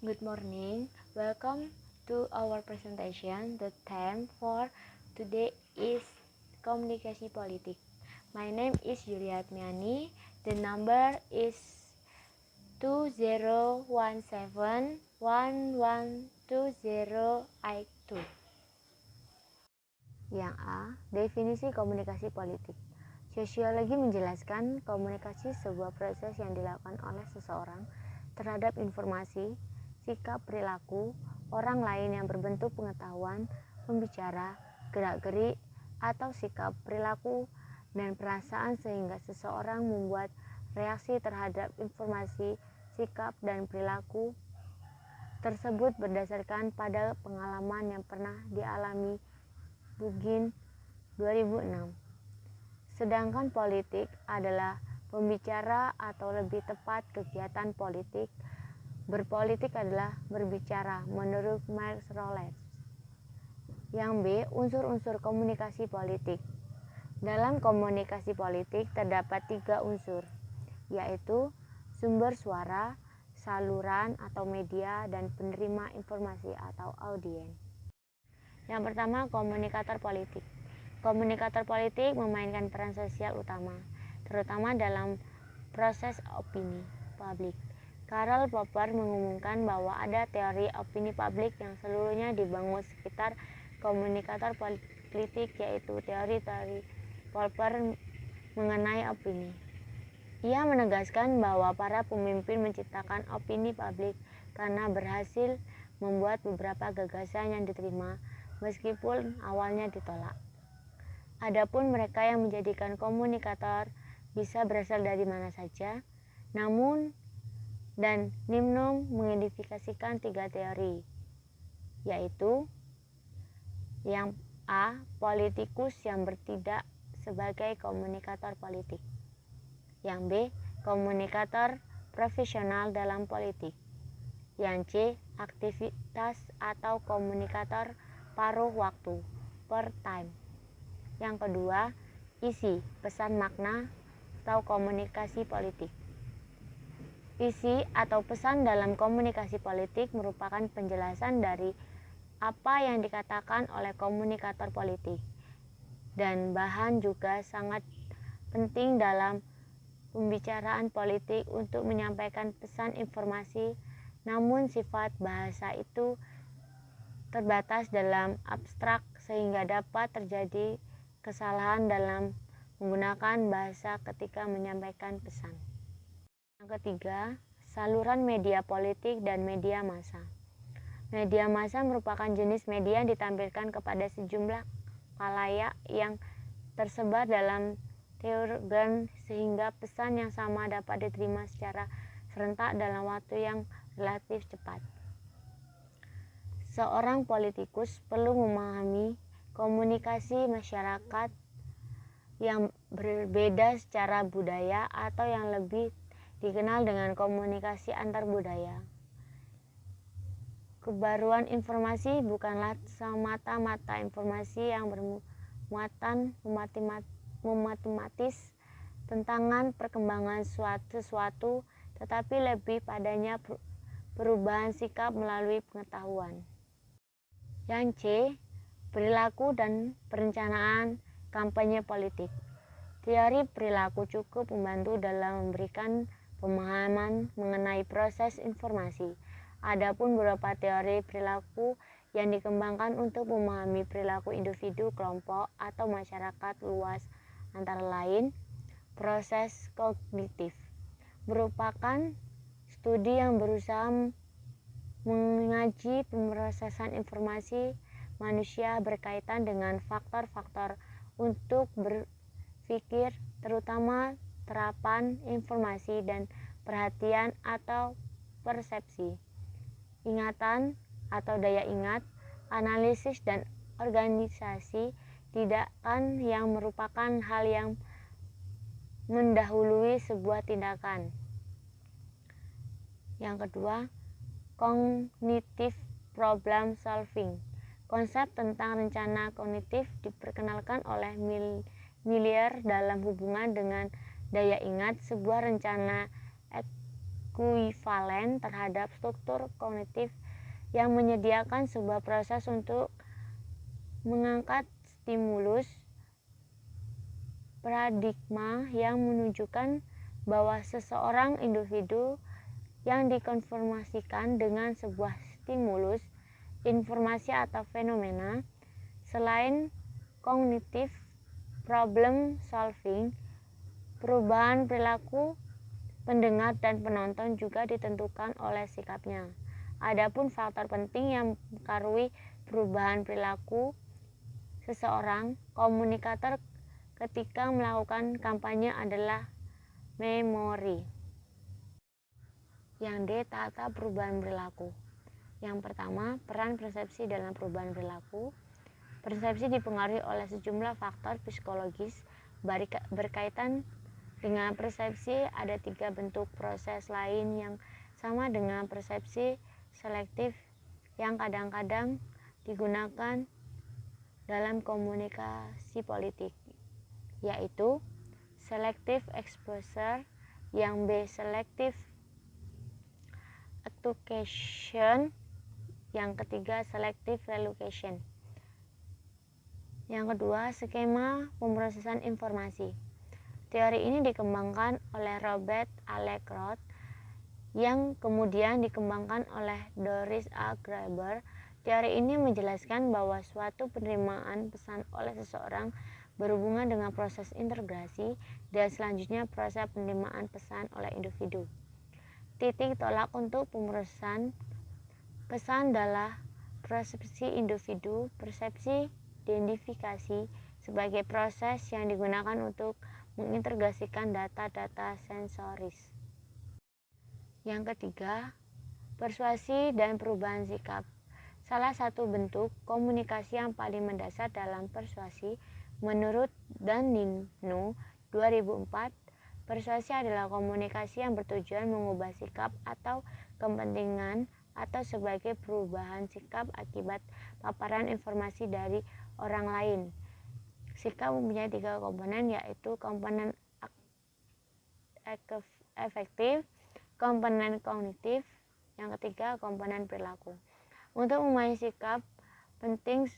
Good morning. Welcome to our presentation. The theme for today is Komunikasi Politik. My name is Yulia Atmiani. The number is 2017112082. Yang A. Definisi komunikasi politik. Sosiologi menjelaskan komunikasi sebuah proses yang dilakukan oleh seseorang terhadap informasi, sikap perilaku orang lain yang berbentuk pengetahuan, pembicara, gerak-gerik, atau sikap perilaku dan perasaan sehingga seseorang membuat reaksi terhadap informasi, sikap, dan perilaku tersebut berdasarkan pada pengalaman yang pernah dialami. Bugin 2006. Sedangkan politik adalah pembicara atau lebih tepat kegiatan politik. Berpolitik adalah berbicara menurut Marx Rollins. Yang B. Unsur-unsur komunikasi politik. Dalam komunikasi politik terdapat 3 unsur, yaitu sumber suara, saluran atau media, dan penerima informasi atau audiens. Yang pertama, komunikator politik. Komunikator politik memainkan peran sosial utama, terutama dalam proses opini publik. Karl Popper mengumumkan bahwa ada teori opini publik yang seluruhnya dibangun sekitar komunikator politik, yaitu teori Popper mengenai opini. Ia menegaskan bahwa para pemimpin menciptakan opini publik karena berhasil membuat beberapa gagasan yang diterima meskipun awalnya ditolak. Adapun mereka yang menjadikan komunikator bisa berasal dari mana saja, namun dan Nimnom mengidentifikasikan 3 teori, yaitu yang A. Politikus yang bertindak sebagai komunikator politik. Yang B. Komunikator profesional dalam politik. Yang C. Aktivitas atau komunikator paruh waktu, part-time. Yang kedua, isi, pesan makna atau komunikasi politik. Isi atau pesan dalam komunikasi politik merupakan penjelasan dari apa yang dikatakan oleh komunikator politik, dan bahan juga sangat penting dalam pembicaraan politik untuk menyampaikan pesan informasi, namun sifat bahasa itu terbatas dalam abstrak sehingga dapat terjadi kesalahan dalam menggunakan bahasa ketika menyampaikan pesan. Yang ketiga, saluran media politik dan media massa. Media massa merupakan jenis media yang ditampilkan kepada sejumlah khalayak yang tersebar dalam organ sehingga pesan yang sama dapat diterima secara serentak dalam waktu yang relatif cepat. Seorang politikus perlu memahami komunikasi masyarakat yang berbeda secara budaya atau yang lebih dikenal dengan komunikasi antar budaya. Kebaruan informasi bukanlah semata-mata informasi yang bermuatan matematis tentang perkembangan sesuatu, tetapi lebih padanya perubahan sikap melalui pengetahuan. Yang C. Perilaku dan perencanaan kampanye politik. Teori perilaku cukup membantu dalam memberikan pemahaman mengenai proses informasi. Adapun beberapa teori perilaku yang dikembangkan untuk memahami perilaku individu, kelompok, atau masyarakat luas, antara lain proses kognitif, merupakan studi yang berusaha mengaji pemrosesan informasi manusia berkaitan dengan faktor-faktor untuk berpikir, terutama terapan informasi dan perhatian atau persepsi, ingatan atau daya ingat, analisis dan organisasi tindakan yang merupakan hal yang mendahului sebuah tindakan. Yang kedua, cognitive problem solving. Konsep tentang rencana kognitif diperkenalkan oleh Miller dalam hubungan dengan daya ingat, sebuah rencana ekuivalen terhadap struktur kognitif yang menyediakan sebuah proses untuk mengangkat stimulus paradigma yang menunjukkan bahwa seseorang individu yang dikonfirmasikan dengan sebuah stimulus, informasi atau fenomena. Selain kognitif problem solving, perubahan perilaku pendengar dan penonton juga ditentukan oleh sikapnya. Adapun faktor penting yang mempengaruhi perubahan perilaku seseorang komunikator ketika melakukan kampanye adalah memori. Yang D. Tata perubahan perilaku. Yang pertama, peran persepsi dalam perubahan perilaku. Persepsi dipengaruhi oleh sejumlah faktor psikologis. Berkaitan dengan persepsi, ada 3 bentuk proses lain yang sama dengan persepsi selektif yang kadang-kadang digunakan dalam komunikasi politik, yaitu selective exposure, yang B. selective attenuation, yang ketiga selective relocation. Yang kedua, skema pemrosesan informasi. Teori ini dikembangkan oleh Robert Alexroth yang kemudian dikembangkan oleh Doris A. Graeber. Teori ini menjelaskan bahwa suatu penerimaan pesan oleh seseorang berhubungan dengan proses integrasi dan selanjutnya proses penerimaan pesan oleh individu. Titik tolak untuk pemrosesan pesan adalah persepsi individu. Persepsi identifikasi sebagai proses yang digunakan untuk mengintegrasikan data-data sensoris. Yang ketiga, persuasi dan perubahan sikap. Salah satu bentuk komunikasi yang paling mendasar dalam persuasi menurut Danino 2004, persuasi adalah komunikasi yang bertujuan mengubah sikap atau kepentingan atau sebagai perubahan sikap akibat paparan informasi dari orang lain. Sikap mempunyai 3 komponen, yaitu komponen efektif, komponen kognitif, yang ketiga komponen perilaku. Untuk memahami sikap, penting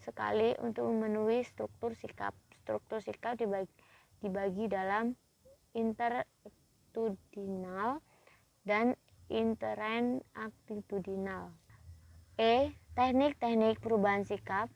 sekali untuk memenuhi struktur sikap. Struktur sikap dibagi dalam interattitudinal dan interattitudinal. Teknik-teknik perubahan sikap.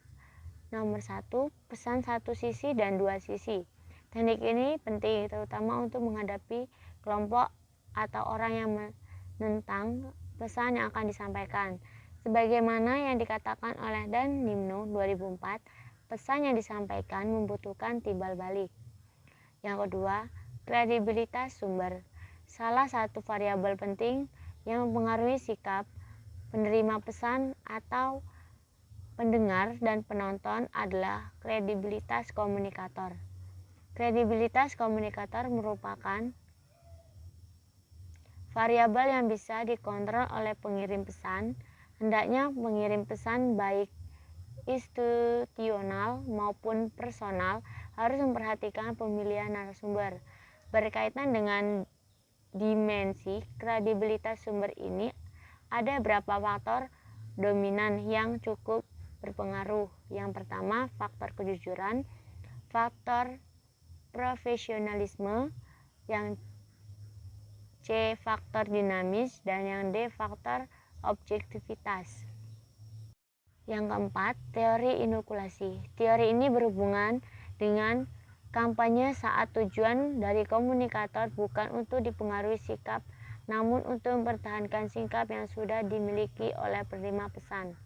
Nomor 1, pesan satu sisi dan 2 sisi. Teknik ini penting terutama untuk menghadapi kelompok atau orang yang menentang pesan yang akan disampaikan. Sebagaimana yang dikatakan oleh Danino 2004, pesan yang disampaikan membutuhkan timbal balik. Yang kedua, kredibilitas sumber. Salah satu variabel penting yang mempengaruhi sikap penerima pesan atau pendengar dan penonton adalah kredibilitas komunikator. Kredibilitas komunikator merupakan variabel yang bisa dikontrol oleh pengirim pesan. Hendaknya pengirim pesan baik institusional maupun personal harus memperhatikan pemilihan narasumber. Berkaitan dengan dimensi kredibilitas sumber ini, ada beberapa faktor dominan yang cukup berpengaruh. Yang pertama, faktor kejujuran, faktor profesionalisme, yang C faktor dinamis, dan yang D faktor objektivitas. Yang keempat, teori inokulasi. Teori ini berhubungan dengan kampanye saat tujuan dari komunikator bukan untuk dipengaruhi sikap, namun untuk mempertahankan sikap yang sudah dimiliki oleh penerima pesan.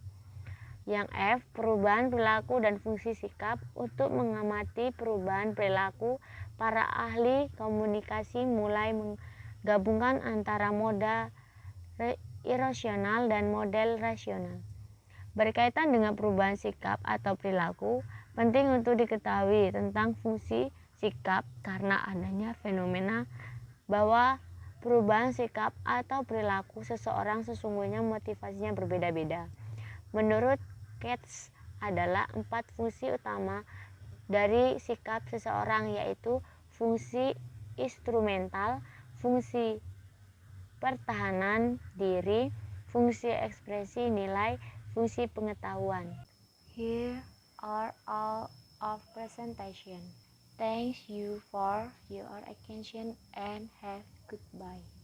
Yang F, perubahan perilaku dan fungsi sikap. Untuk mengamati perubahan perilaku, para ahli komunikasi mulai menggabungkan antara moda irasional dan model rasional. Berkaitan dengan perubahan sikap atau perilaku, penting untuk diketahui tentang fungsi sikap karena adanya fenomena bahwa perubahan sikap atau perilaku seseorang sesungguhnya motivasinya berbeda-beda. Menurut Katz, adalah 4 fungsi utama dari sikap seseorang, yaitu fungsi instrumental, fungsi pertahanan diri, fungsi ekspresi nilai, fungsi pengetahuan. Here are all of presentation. Thanks you for your attention and have goodbye.